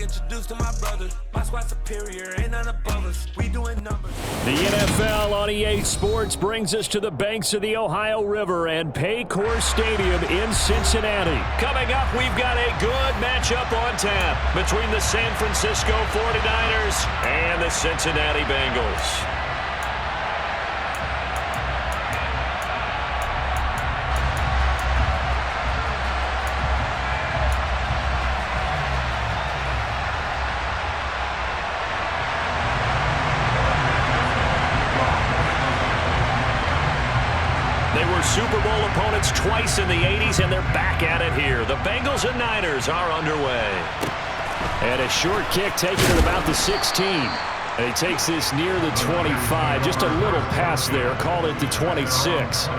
introduced to my brothers. My squad superior, ain't none above us. We doing numbers. The NFL on EA Sports brings us to the banks of the Ohio River and Paycor Stadium in Cincinnati. Coming up, we've got a good matchup on tap between the San Francisco 49ers and the Cincinnati Bengals. Super Bowl opponents twice in the 80s, and they're back at it here. The Bengals and Niners are underway. And a short kick taken at about the 16. And he takes this near the 25. Just a little pass there. Call it the 26.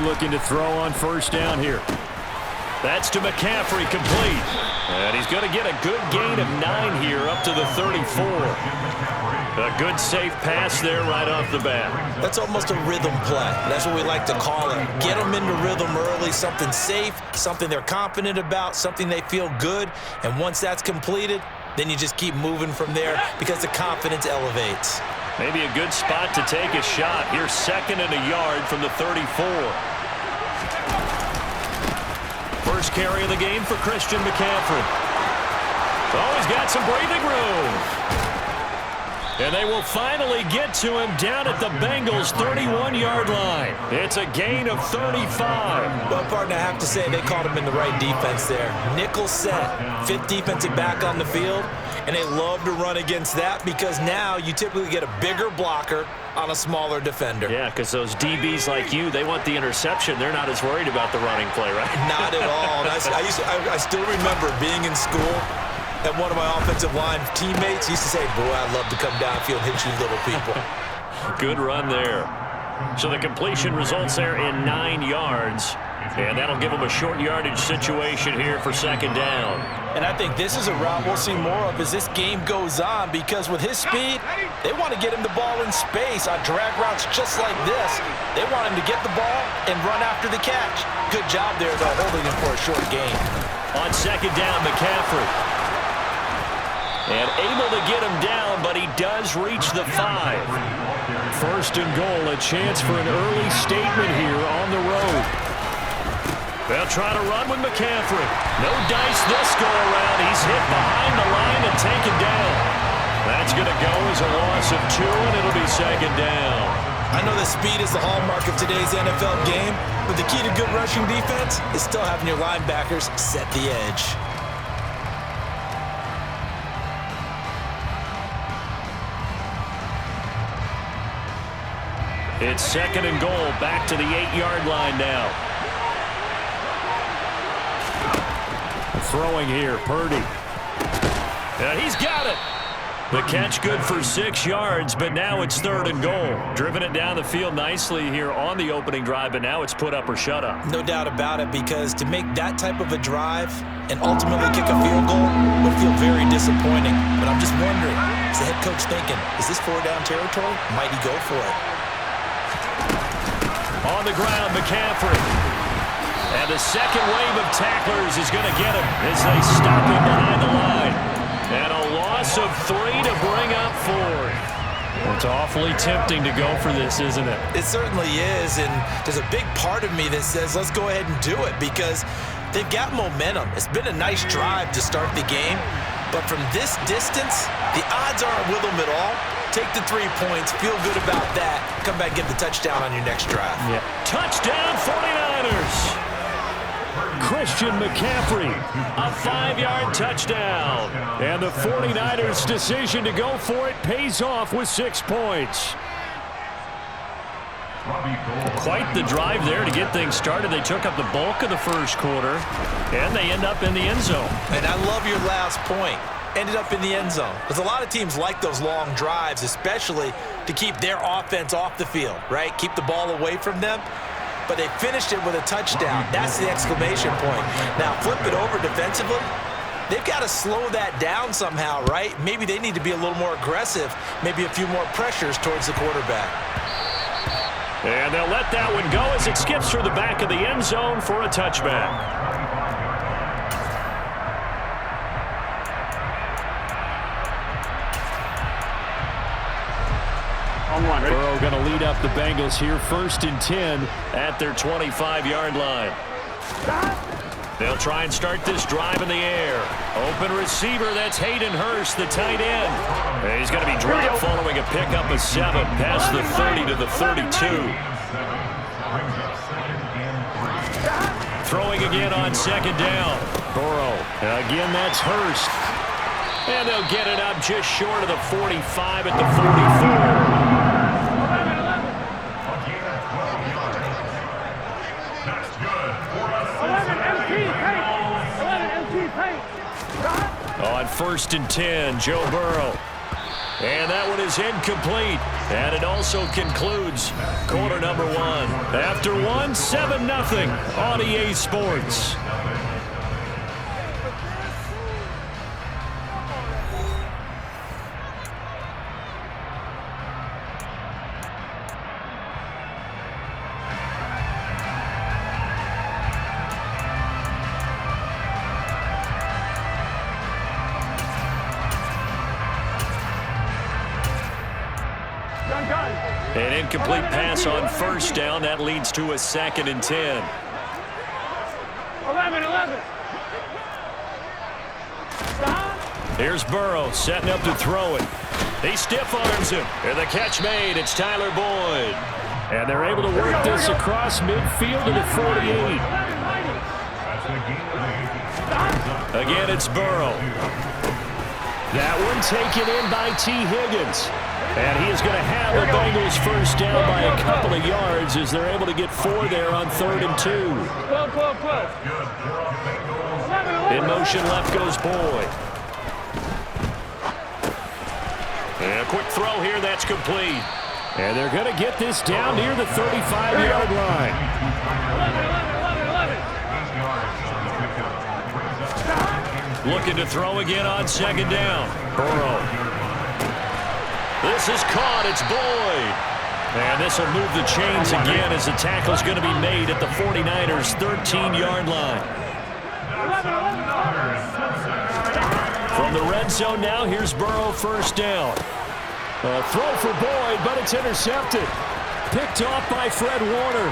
Looking to throw on first down here. That's to McCaffrey, complete. And he's going to get a good gain of 9 here up to the 34. A good safe pass there right off the bat. That's almost a rhythm play. That's what we like to call it. Get them into rhythm early, something safe, something they're confident about, something they feel good. And once that's completed, then you just keep moving from there because the confidence elevates. Maybe a good spot to take a shot. Here's 2nd and a yard from the 34. First carry of the game for Christian McCaffrey. Oh, he's got some breathing room. And they will finally get to him down at the Bengals' 31-yard line. It's a gain of 35. Well, partner, I have to say they caught him in the right defense there. Nickel set, 5th defensive back on the field, and they love to run against that because now you typically get a bigger blocker on a smaller defender. Yeah, because those DBs like you, they want the interception. They're not as worried about the running play, right? Not at all. I still remember being in school, and one of my offensive line teammates used to say, boy, I'd love to come downfield and hit you little people. Good run there. So the completion results there in 9 yards. And that'll give them a short yardage situation here for 2nd down. And I think this is a route we'll see more of as this game goes on because with his speed, they want to get him the ball in space on drag routes just like this. They want him to get the ball and run after the catch. Good job there, though, holding him for a short gain. On 2nd down, McCaffrey. And able to get him down, but he does reach the 5. 1st and goal, a chance for an early statement here on the road. They'll try to run with McCaffrey. No dice this go-around. He's hit behind the line and taken down. That's going to go as a loss of 2, and it'll be 2nd down. I know that speed is the hallmark of today's NFL game, but the key to good rushing defense is still having your linebackers set the edge. It's 2nd and goal. Back to the 8-yard line now. Throwing here, Purdy. And he's got it. The catch good for 6 yards, but now it's 3rd and goal. Driven it down the field nicely here on the opening drive, but now it's put up or shut up. No doubt about it, because to make that type of a drive and ultimately kick a field goal would feel very disappointing. But I'm just wondering, is the head coach thinking, is this 4-down territory? Might he go for it? On the ground, McCaffrey. And the second wave of tacklers is going to get him as they stop him behind the line. And a loss of 3 to bring up 4. It's awfully tempting to go for this, isn't it? It certainly is, and there's a big part of me that says let's go ahead and do it because they've got momentum. It's been a nice drive to start the game, but from this distance, the odds aren't with them at all. Take the 3 points, feel good about that, come back and get the touchdown on your next drive. Yeah. Touchdown 49ers! Christian McCaffrey, a 5-yard touchdown. And the 49ers' decision to go for it pays off with 6 points. Quite the drive there to get things started. They took up the bulk of the first quarter, and they end up in the end zone. And I love your last point. Ended up in the end zone. Because a lot of teams like those long drives, especially to keep their offense off the field, right? Keep the ball away from them. But they finished it with a touchdown. That's the exclamation point. Now, flip it over defensively. They've got to slow that down somehow, right? Maybe they need to be a little more aggressive, maybe a few more pressures towards the quarterback. And they'll let that one go as it skips through the back of the end zone for a touchback. Burrow going to lead up the Bengals here, 1st and 10 at their 25-yard line. They'll try and start this drive in the air. Open receiver, that's Hayden Hurst, the tight end. And he's going to be dropped following a pickup of 7 past the 30 to the 32. Throwing again on 2nd down. Burrow. Again, that's Hurst. And they'll get it up just short of the 45 at the 44. On 1st and 10, Joe Burrow. And that one is incomplete. And it also concludes quarter number 1. After 1, 7-0 on EA Sports. An incomplete pass on 1st down. That leads to a 2nd and 10. 11. Here's Burrow setting up to throw it. He stiff arms him. And the catch made. It's Tyler Boyd. And they're able to work this across midfield to the 48. Again, it's Burrow. That one taken in by T. Higgins. And he is going to have the Bengals 1st down by a couple of yards as they're able to get 4 there on 3rd and 2. In motion, left goes Boyd. And a quick throw here, that's complete. And they're going to get this down near the 35-yard line. 11. Looking to throw again on 2nd down. Burrow. This is caught. It's Boyd. And this will move the chains again as the tackle's going to be made at the 49ers' 13-yard line. From the red zone now, here's Burrow 1st down. A throw for Boyd, but it's intercepted. Picked off by Fred Warner.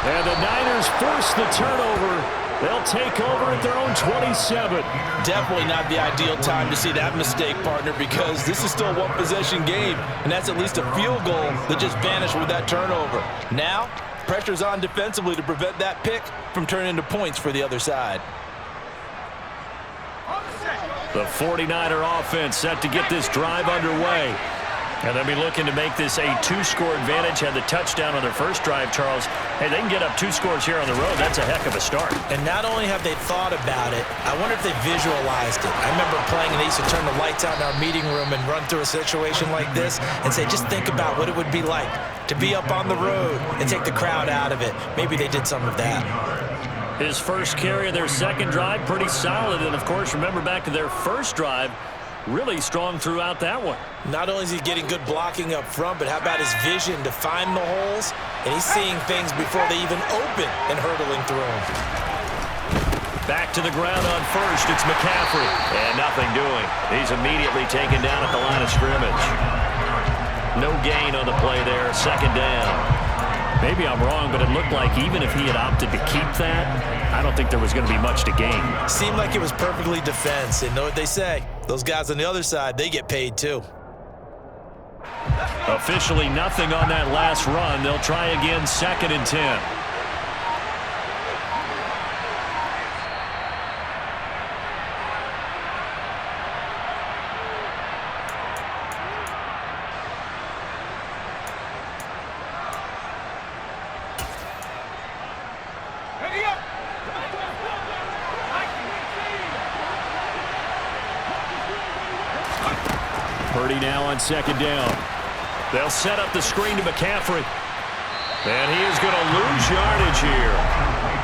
And the Niners force the turnover. They'll take over at their own 27. Definitely not the ideal time to see that mistake, partner, because this is still a one-possession game, and that's at least a field goal that just vanished with that turnover. Now, pressure's on defensively to prevent that pick from turning into points for the other side. The 49er offense set to get this drive underway. And they'll be looking to make this a 2-score advantage. Had the touchdown on their first drive, Charles. Hey, they can get up 2 scores here on the road. That's a heck of a start. And not only have they thought about it, I wonder if they visualized it. I remember playing and they used to turn the lights out in our meeting room and run through a situation like this and say, just think about what it would be like to be up on the road and take the crowd out of it. Maybe they did some of that. His first carry of their 2nd drive, pretty solid. And, of course, remember back to their first drive, really strong throughout that one. Not only is he getting good blocking up front, but how about his vision to find the holes? And he's seeing things before they even open and hurdling through them. Back to the ground on 1st. It's McCaffrey. And nothing doing. He's immediately taken down at the line of scrimmage. No gain on the play there. 2nd down. Maybe I'm wrong, but it looked like even if he had opted to keep that, I don't think there was going to be much to gain. Seemed like it was perfectly defense. And know what they say? Those guys on the other side, they get paid too. Officially nothing on that last run. They'll try again 2nd and 10. Purdy now on second down. They'll set up the screen to McCaffrey. And he is going to lose yardage here.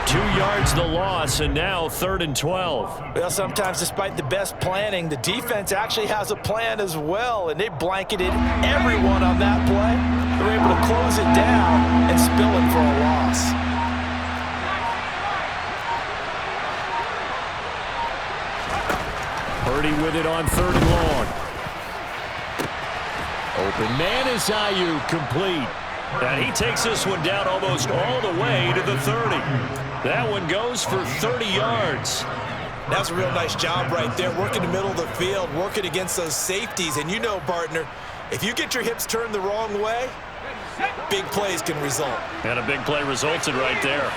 2 yards the loss, and now 3rd and 12. Well, sometimes despite the best planning, the defense actually has a plan as well, and they blanketed everyone on that play. They were able to close it down and spill him for a loss. Purdy with it on 3rd and long. Open man is Ayuk, complete. And he takes this one down almost all the way to the 30. That one goes for 30 yards. That's a real nice job right there, working the middle of the field, working against those safeties. And you know, partner, if you get your hips turned the wrong way, big plays can result. And a big play resulted right there.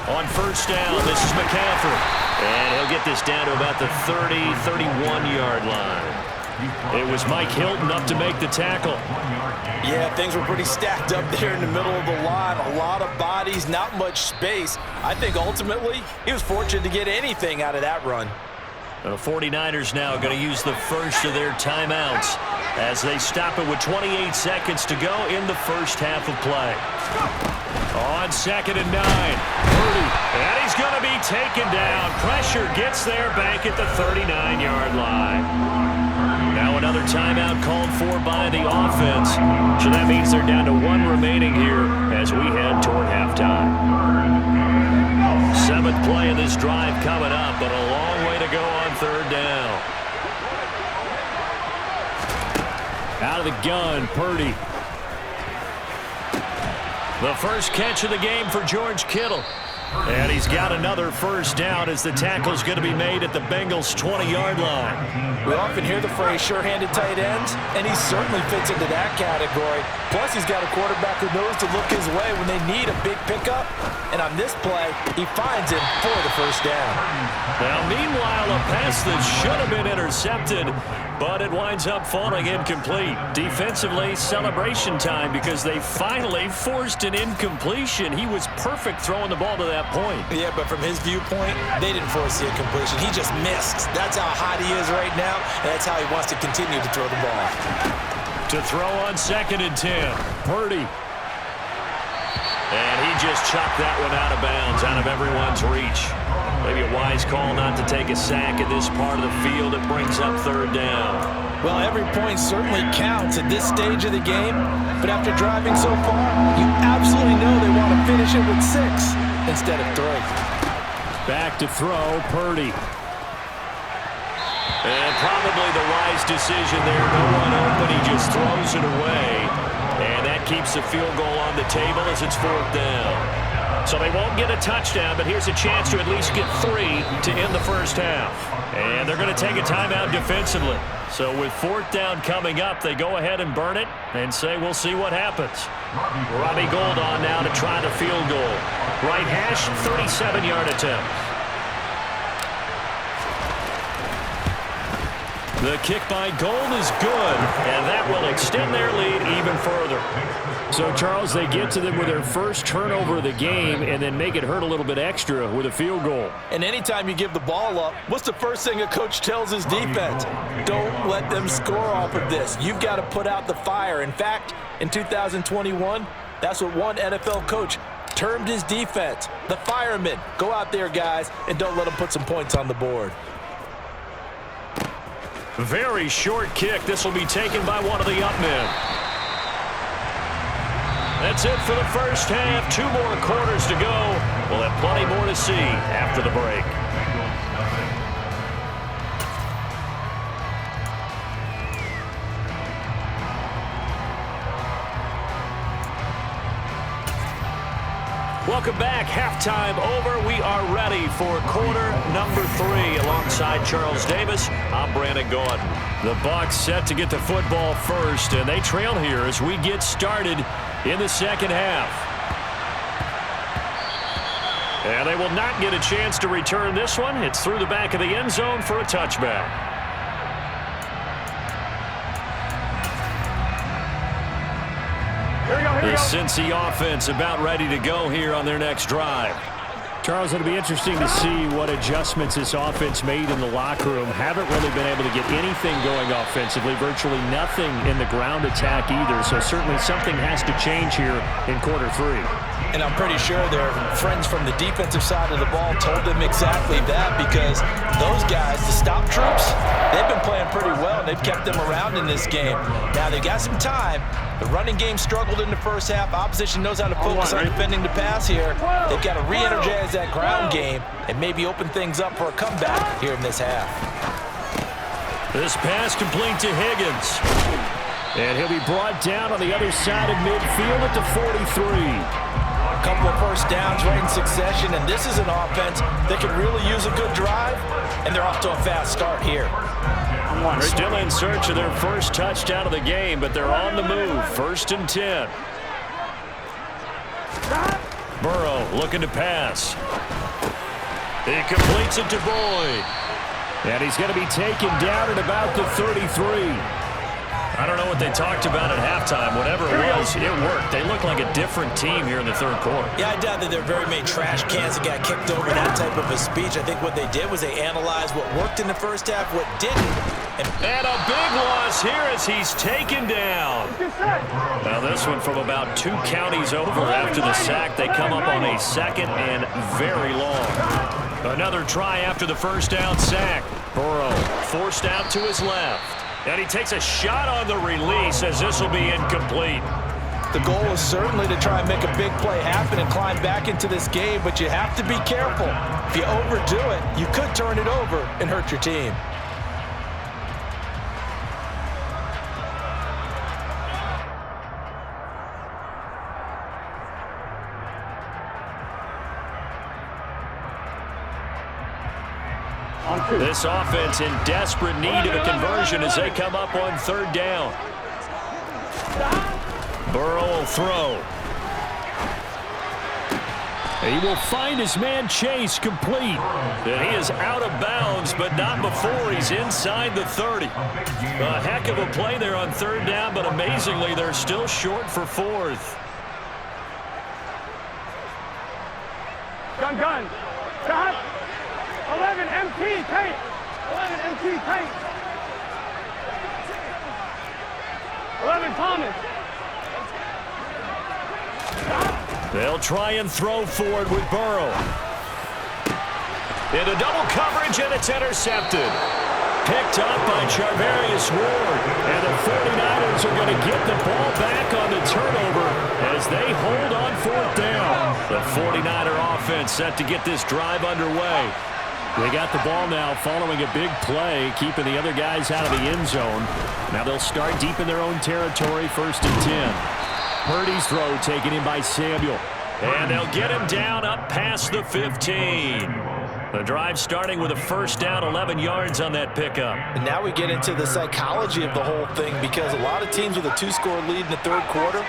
On 1st down, this is McCaffrey. And he'll get this down to about the 30, 31-yard line. It was Mike Hilton up to make the tackle. Yeah, things were pretty stacked up there in the middle of the line. A lot of bodies, not much space. I think ultimately he was fortunate to get anything out of that run. The 49ers now going to use the first of their timeouts as they stop it with 28 seconds to go in the first half of play. On 2nd and 9, Purdy, and he's going to be taken down. Pressure gets there back at the 39-yard line. Now another timeout called for by the offense. So that means they're down to 1 remaining here as we head toward halftime. 7th play of this drive coming up, but a long way to go on 3rd down. Out of the gun, Purdy. The first catch of the game for George Kittle. And he's got another first down as the tackle's going to be made at the Bengals' 20-yard line. We often hear the phrase sure-handed tight ends, and he certainly fits into that category. Plus, he's got a quarterback who knows to look his way when they need a big pickup. And on this play, he finds him for the first down. Now, meanwhile, a pass that should have been intercepted, but it winds up falling incomplete. Defensively, celebration time because they finally forced an incompletion. He was perfect throwing the ball to that point. Yeah, but from his viewpoint, they didn't force the incompletion. He just missed. That's how hot he is right now, and that's how he wants to continue to throw the ball. To throw on 2nd and 10, Purdy. And he just chopped that one out of bounds, out of everyone's reach. Maybe a wise call not to take a sack at this part of the field. It brings up 3rd down. Well, every point certainly counts at this stage of the game, but after driving so far, you absolutely know they want to finish it with 6 instead of 3. Back to throw, Purdy. And probably the wise decision there. No one open. He just throws it away. And that keeps the field goal on the table as it's 4th down. So they won't get a touchdown, but here's a chance to at least get 3 to end the first half. And they're going to take a timeout defensively. So with 4th down coming up, they go ahead and burn it and say we'll see what happens. Robbie Gould on now to try the field goal. Right hash, 37-yard attempt. The kick by Gould is good, and that will extend their lead even further. So, Charles, they get to them with their first turnover of the game and then make it hurt a little bit extra with a field goal. And anytime you give the ball up, what's the first thing a coach tells his defense? Don't let them score off of this. You've got to put out the fire. In fact, in 2021, that's what one NFL coach termed his defense, the firemen. Go out there, guys, and don't let them put some points on the board. Very short kick. This will be taken by one of the up men. That's it for the first half. 2 more quarters to go. We'll have plenty more to see after the break. Welcome back. Halftime over. We are ready for quarter number 3. Alongside Charles Davis, I'm Brandon Gordon. The Bucs set to get the football first, and they trail here as we get started in the second half. And they will not get a chance to return this one. It's through the back of the end zone for a touchback. Here we go. The Cincy offense about ready to go here on their next drive. Charles, it'll be interesting to see what adjustments this offense made in the locker room. Haven't really been able to get anything going offensively, virtually nothing in the ground attack either. So certainly something has to change here in quarter 3. And I'm pretty sure their friends from the defensive side of the ball told them exactly that, because those guys, the stop troops, they've been playing pretty well, and they've kept them around in this game. Now, they got some time. The running game struggled in the first half. Opposition knows how to focus on defending the pass here. They've got to re-energize that ground game and maybe open things up for a comeback here in this half. This pass complete to Higgins. And he'll be brought down on the other side of midfield at the 43. A couple of first downs right in succession, and this is an offense that could really use a good drive, and they're off to a fast start here. Still in search of their first touchdown of the game, but they're on the move. 1st and 10. Burrow looking to pass. He completes it to Boyd. And he's going to be taken down at about the 33. I don't know what they talked about at halftime. Whatever it was, it worked. They look like a different team here in the 3rd quarter. Yeah, I doubt that there are very many trash cans that got kicked over that type of a speech. I think what they did was they analyzed what worked in the first half, what didn't. And a big loss here as he's taken down. Now this one from about 2 counties over after the sack. They come up on a 2nd and very long. Another try after the first down sack. Burrow forced out to his left. And he takes a shot on the release as this will be incomplete. The goal is certainly to try and make a big play happen and climb back into this game, but you have to be careful. If you overdo it, you could turn it over and hurt your team. This offense in desperate need of a conversion as they come up on 3rd down. Burrow will throw. He will find his man Chase complete. And he is out of bounds, but not before he's inside the 30. A heck of a play there on 3rd down, but amazingly, they're still short for 4th. Gun. Stop. 11 MT tank. 11 MT tank. 11 Thomas. They'll try and throw forward with Burrow. Into double coverage, and it's intercepted. Picked up by Charvarius Ward. And the 49ers are going to get the ball back on the turnover as they hold on 4th down. The 49er offense set to get this drive underway. They got the ball now following a big play, keeping the other guys out of the end zone. Now they'll start deep in their own territory, 1st and 10. Purdy's throw taken in by Samuel. And they'll get him down up past the 15. The drive starting with a first down, 11 yards on that pickup. And now we get into the psychology of the whole thing, because a lot of teams with a 2-score lead in the 3rd quarter,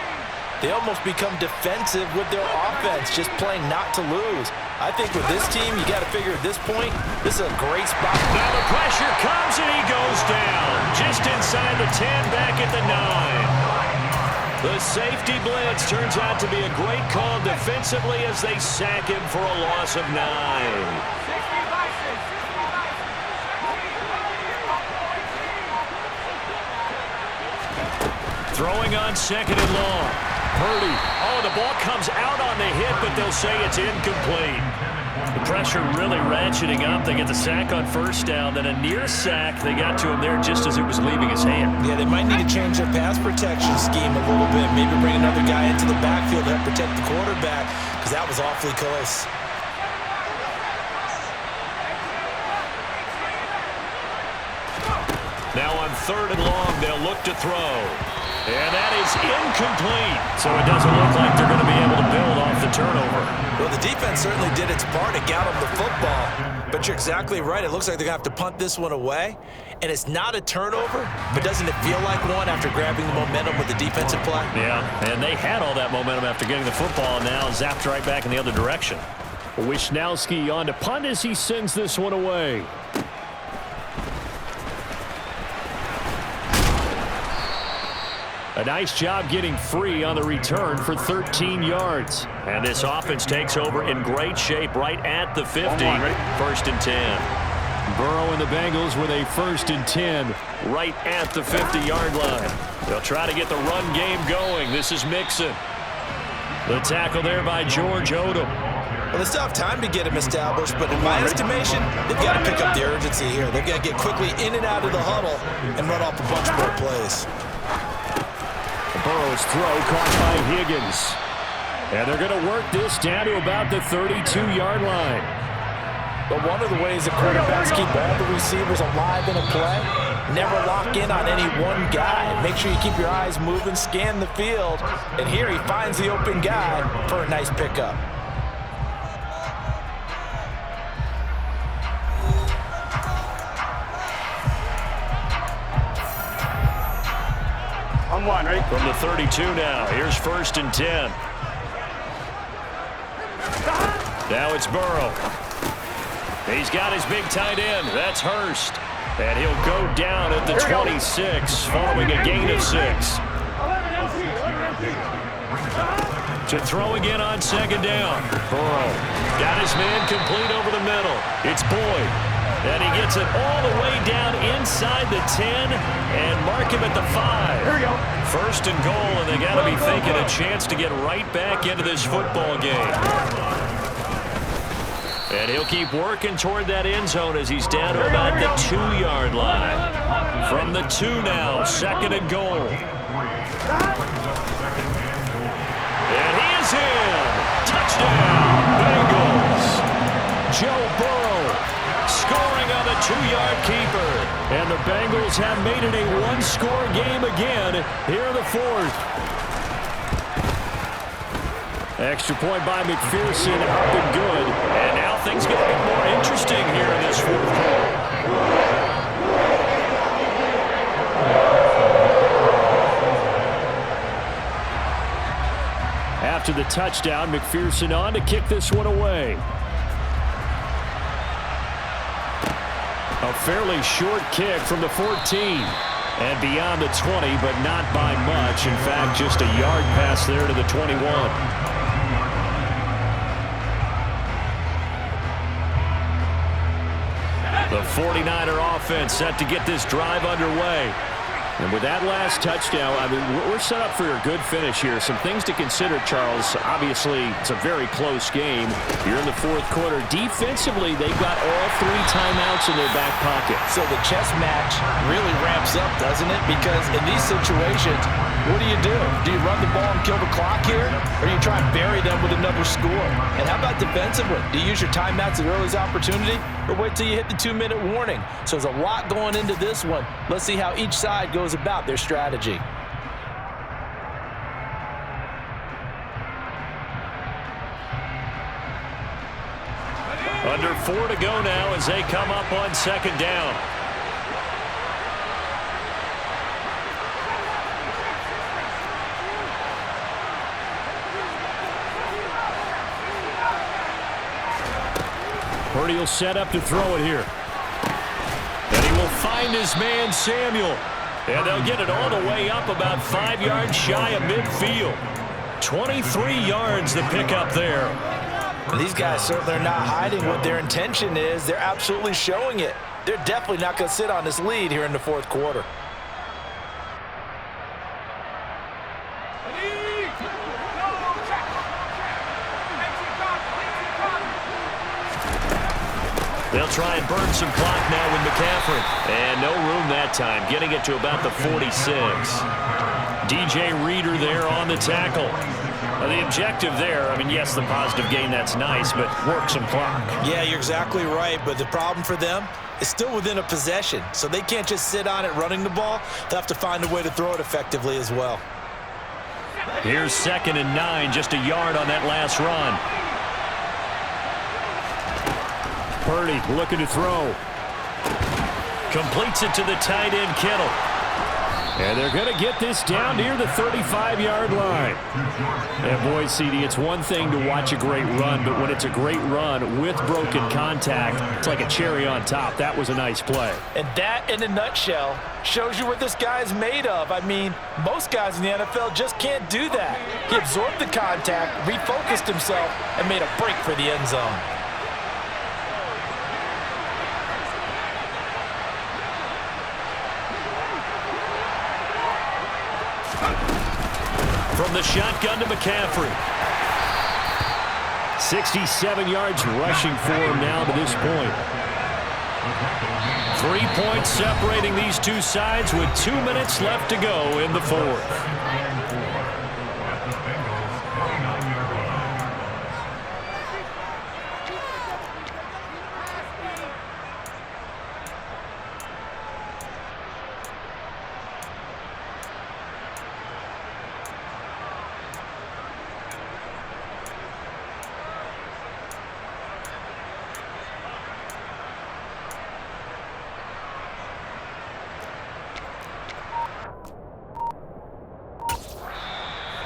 they almost become defensive with their offense, just playing not to lose. I think with this team, you got to figure at this point, this is a great spot. Now the pressure comes and he goes down. Just inside the 10, back at the 9. The safety blitz turns out to be a great call defensively as they sack him for a loss of 9. Throwing on 2nd and long. Purdy. Oh, the ball comes out on the hit, but they'll say it's incomplete. The pressure really ratcheting up. They get the sack on 1st down, then a near sack. They got to him there just as it was leaving his hand. Yeah, they might need to change their pass protection scheme a little bit. Maybe bring another guy into the backfield to help protect the quarterback, because that was awfully close. Now on 3rd and long, they'll look to throw. And that is incomplete. So it doesn't look like they're going to be able to build off the turnover. Well, the defense certainly did its part. It got them the football. But you're exactly right. It looks like they're going to have to punt this one away. And it's not a turnover, but doesn't it feel like one after grabbing the momentum with the defensive play? Yeah, and they had all that momentum after getting the football, and now zapped right back in the other direction. Wisnowski on to punt as he sends this one away. A nice job getting free on the return for 13 yards. And this offense takes over in great shape right at the 50. First and 10. Burrow and the Bengals with a first and 10 right at the 50-yard line. They'll try to get the run game going. This is Mixon. The tackle there by George Odom. Well, they still have time to get him established, but in my estimation, they've got to pick up the urgency here. They've got to get quickly in and out of the huddle and run off a bunch more plays. Burrow's throw caught by Higgins. And they're going to work this down to about the 32-yard line. But one of the ways that quarterbacks keep all the receivers alive in a play, never lock in on any one guy. Make sure you keep your eyes moving, scan the field. And here he finds the open guy for a nice pickup. On one, ready? From the 32 now, here's first and 10. Now it's Burrow. He's got his big tight end. That's Hurst. And he'll go down at the 26, following a gain of 6. To throw again on second down. Burrow got his man complete over the middle. It's Boyd. And he gets it all the way down inside the 10 and mark him at the 5. Here we go. First and goal, and they got to be thinking a chance to get right back into this football game. And he'll keep working toward that end zone as he's down to about the 2-yard line. From the 2 now, second and goal. And he is in. Touchdown, Bengals. Joe Burrow scoring on the 2-yard keeper. And the Bengals have made it a one-score game again here in the 4th. Extra point by McPherson, up and good. And now things get a bit more interesting here in this 4th quarter. After the touchdown, McPherson on to kick this one away. A fairly short kick from the 14. And beyond the 20, but not by much. In fact, just a yard pass there to the 21. The 49er offense set to get this drive underway. And with that last touchdown, I mean, we're set up for a good finish here. Some things to consider, Charles. Obviously, it's a very close game. You're in the 4th quarter. Defensively, they've got all 3 timeouts in their back pocket. So the chess match really ramps up, doesn't it? Because in these situations, what do? Do you run the ball and kill the clock here? Or do you try and bury them with another score? And how about defensively? Do you use your timeouts at earliest opportunity? Or wait till you hit the 2-minute warning? So there's a lot going into this one. Let's see how each side goes about their strategy. Under 4 to go now as they come up on second down. Purdy will set up to throw it here. And he will find his man, Samuel. And they'll get it all the way up about 5 yards shy of midfield. 23 yards the pickup there. And these guys certainly are not hiding what their intention is. They're absolutely showing it. They're definitely not going to sit on this lead here in the 4th quarter. They'll try and burn some clock now with McCaffrey. And no room that time, getting it to about the 46. DJ Reader there on the tackle. The objective there, I mean, yes, the positive gain, that's nice, but work some clock. Yeah, you're exactly right, but the problem for them is still within a possession, so they can't just sit on it running the ball. They'll have to find a way to throw it effectively as well. Here's 2nd and 9, just a yard on that last run. Purdy looking to throw. Completes it to the tight end, Kittle. And they're going to get this down near the 35-yard line. And boy, CD, it's one thing to watch a great run, but when it's a great run with broken contact, it's like a cherry on top. That was a nice play. And that, in a nutshell, shows you what this guy is made of. I mean, most guys in the NFL just can't do that. He absorbed the contact, refocused himself, and made a break for the end zone. From the shotgun to McCaffrey. 67 yards rushing for him now to this point. 3 points separating these two sides with 2 minutes left to go in the fourth.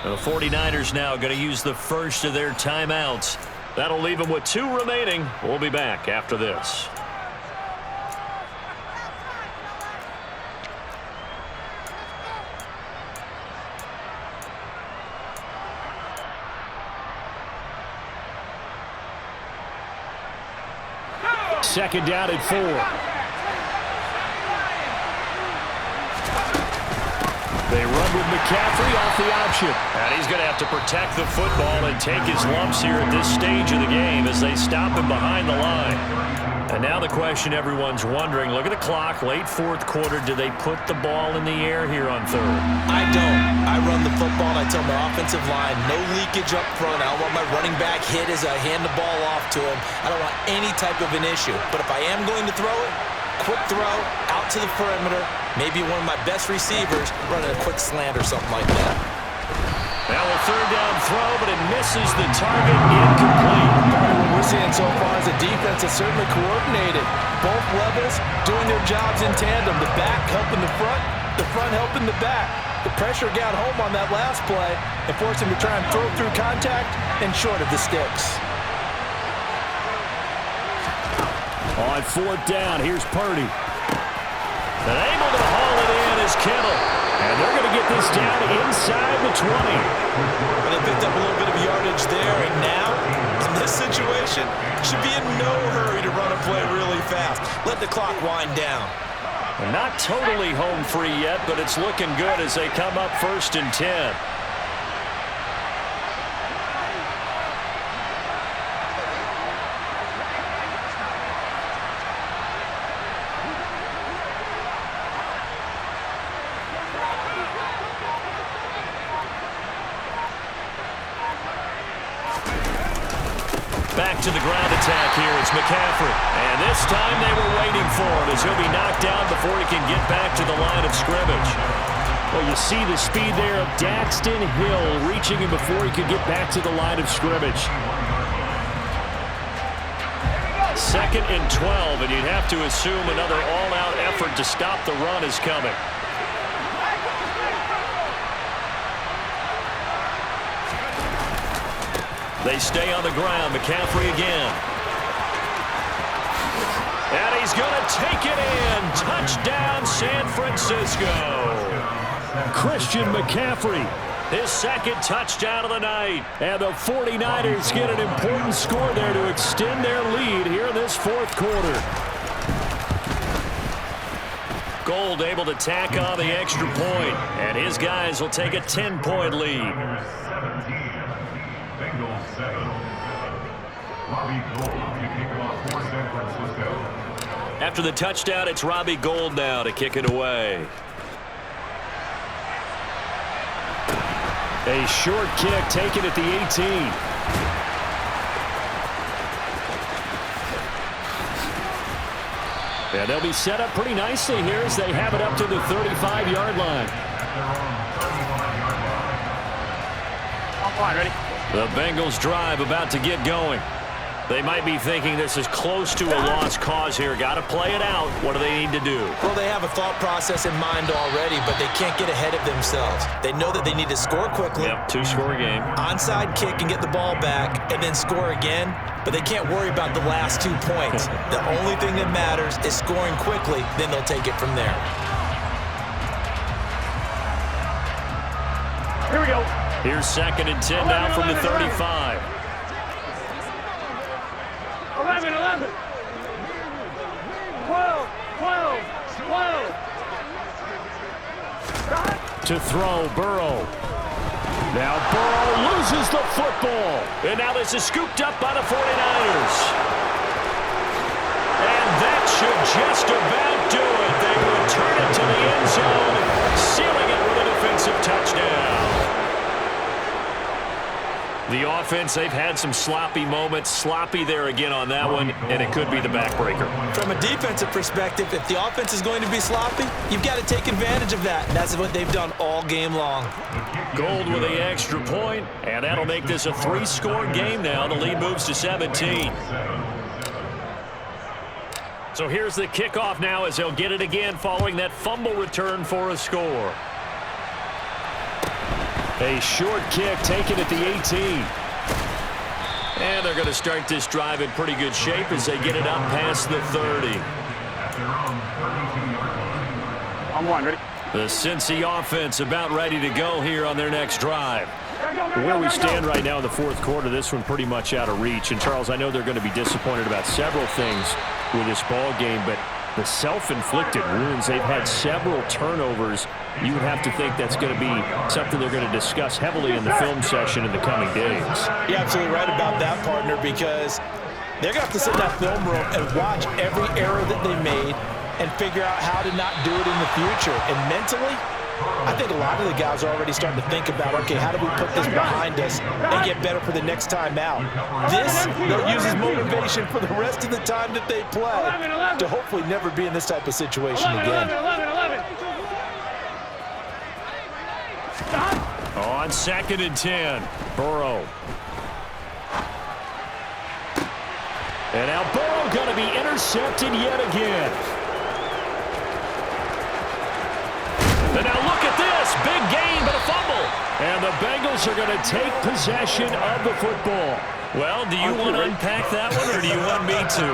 The 49ers now going to use the first of their timeouts. That'll leave them with 2 remaining. We'll be back after this. Second down at 4. They run with McCaffrey off the option. And he's going to have to protect the football and take his lumps here at this stage of the game as they stop him behind the line. And now the question everyone's wondering, look at the clock, late fourth quarter. Do they put the ball in the air here on third? I don't. I run the football and I tell my offensive line, no leakage up front. I don't want my running back hit as I hand the ball off to him. I don't want any type of an issue. But if I am going to throw it, quick throw, out to the perimeter, maybe one of my best receivers running a quick slant or something like that. Now a third down throw, but it misses the target, incomplete. What we're seeing so far is the defense is certainly coordinated. Both levels doing their jobs in tandem. The back helping the front helping the back. The pressure got home on that last play and forced him to try and throw through contact and short of the sticks. On fourth down, here's Purdy. And able to haul it in is Kittle. And they're going to get this down inside the 20. And they picked up a little bit of yardage there. And now, in this situation, should be in no hurry to run a play really fast. Let the clock wind down. They're not totally home free yet, but it's looking good as they come up 1st and 10. Back to the ground attack here. It's McCaffrey. And this time they were waiting for him as he'll be knocked down before he can get back to the line of scrimmage. Well, you see the speed there of Daxton Hill reaching him before he could get back to the line of scrimmage. 2nd and 12, and you'd have to assume another all-out effort to stop the run is coming. They stay on the ground. McCaffrey again. And he's going to take it in. Touchdown, San Francisco. Christian McCaffrey, his 2nd touchdown of the night. And the 49ers get an important score there to extend their lead here in this 4th quarter. Gold able to tack on the extra point, and his guys will take a 10-point lead. Bengals 7. Robbie Gould to kick it off for San Francisco. After the touchdown, it's Robbie Gould now to kick it away. A short kick taken at the 18. And they'll be set up pretty nicely here as they have it up to the 35-yard line. All right, ready? The Bengals drive about to get going. They might be thinking this is close to a lost cause here. Got to play it out. What do they need to do? Well, they have a thought process in mind already, but they can't get ahead of themselves. They know that they need to score quickly. Yep, 2-score game. Onside kick and get the ball back and then score again, but they can't worry about the last 2 points. The only thing that matters is scoring quickly, then they'll take it from there. Here we go. Here's 2nd and 10 now from the 35. 11, 11. 12, 12, 12. To throw, Burrow. Now Burrow loses the football. And now this is scooped up by the 49ers. And that should just about do it. They return it to the end zone, sealing it with a defensive touchdown. The offense, they've had some sloppy moments. Sloppy there again on that one, and it could be the backbreaker. From a defensive perspective, if the offense is going to be sloppy, you've got to take advantage of that. And that's what they've done all game long. Gold with the extra point, and that'll make this a 3-score game now. The lead moves to 17. So here's the kickoff now as they'll get it again following that fumble return for a score. A short kick taken at the 18. And they're going to start this drive in pretty good shape as they get it up past the 30. On one, ready? The Cincy offense about ready to go here on their next drive. Where we stand right now in the fourth quarter, this one pretty much out of reach. And, Charles, I know they're going to be disappointed about several things with this ball game, but the self-inflicted wounds, they've had several turnovers. You would have to think that's going to be something they're going to discuss heavily in the film session in the coming days. You're absolutely right about that, partner, because they're going to have to sit in that film room and watch every error that they made and figure out how to not do it in the future. And mentally, I think a lot of the guys are already starting to think about, okay, how do we put this behind us and get better for the next time out? This, they'll use as motivation for the rest of the time that they play to hopefully never be in this type of situation again. 11. On 2nd and 10, Burrow. And now Burrow going to be intercepted yet again. And now look at this. Big gain, but a fumble. And the Bengals are going to take possession of the football. Well, do you want to unpack that one, or do you want me to?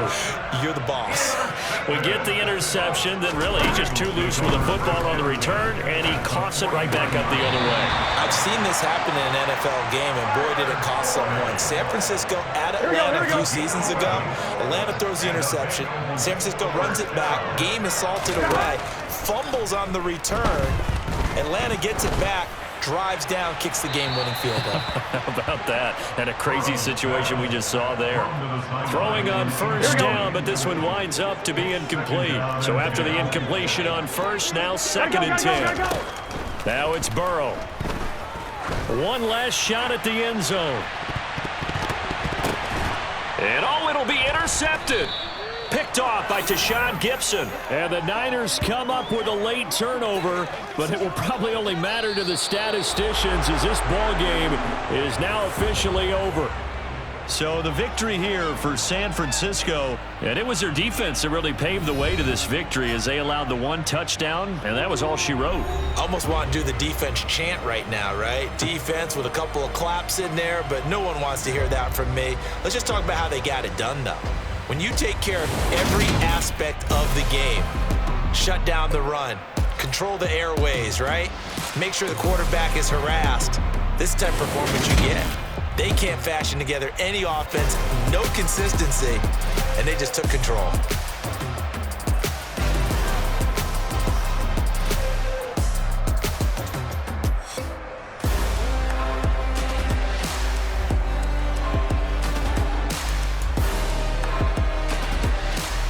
You're the boss. We get the interception, then really he's just too loose with the football on the return, and he coughs it right back up the other way. I've seen this happen in an NFL game, and boy, did it cost someone. San Francisco at Atlanta a few seasons ago. Atlanta throws the interception. San Francisco runs it back. Game is salted away. Fumbles on the return. Atlanta gets it back. Drives down, kicks the game-winning field goal. How about that? And a crazy situation we just saw there. Throwing on first down, but this one winds up to be incomplete. So after the incompletion on first, now 2nd and 10. Now it's Burrow. One last shot at the end zone. And oh, it'll be intercepted. Picked off by Tashawn Gibson. And the Niners come up with a late turnover, but it will probably only matter to the statisticians as this ball game is now officially over. So the victory here for San Francisco, and it was their defense that really paved the way to this victory as they allowed the one touchdown, and that was all she wrote. Almost want to do the defense chant right now, right? Defense with a couple of claps in there, but no one wants to hear that from me. Let's just talk about how they got it done, though. When you take care of every aspect of the game, shut down the run, control the airways, right? Make sure the quarterback is harassed. This type of performance you get. They can't fashion together any offense, no consistency, and they just took control.